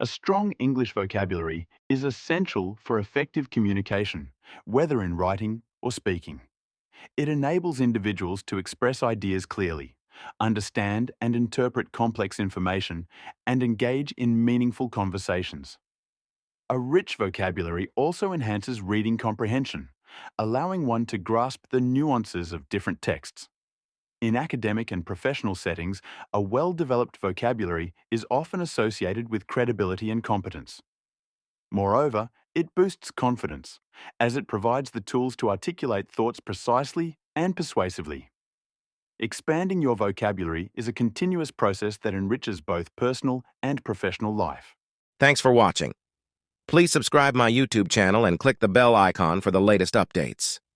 A strong English vocabulary is essential for effective communication, whether in writing or speaking. It enables individuals to express ideas clearly, understand and interpret complex information, and engage in meaningful conversations. A rich vocabulary also enhances reading comprehension, allowing one to grasp the nuances of different texts. In academic and professional settings, a well-developed vocabulary is often associated with credibility and competence. Moreover, it boosts confidence, as it provides the tools to articulate thoughts precisely and persuasively. Expanding your vocabulary is a continuous process that enriches both personal and professional life. Thanks for watching. Please subscribe my YouTube channel and click the bell icon for the latest updates.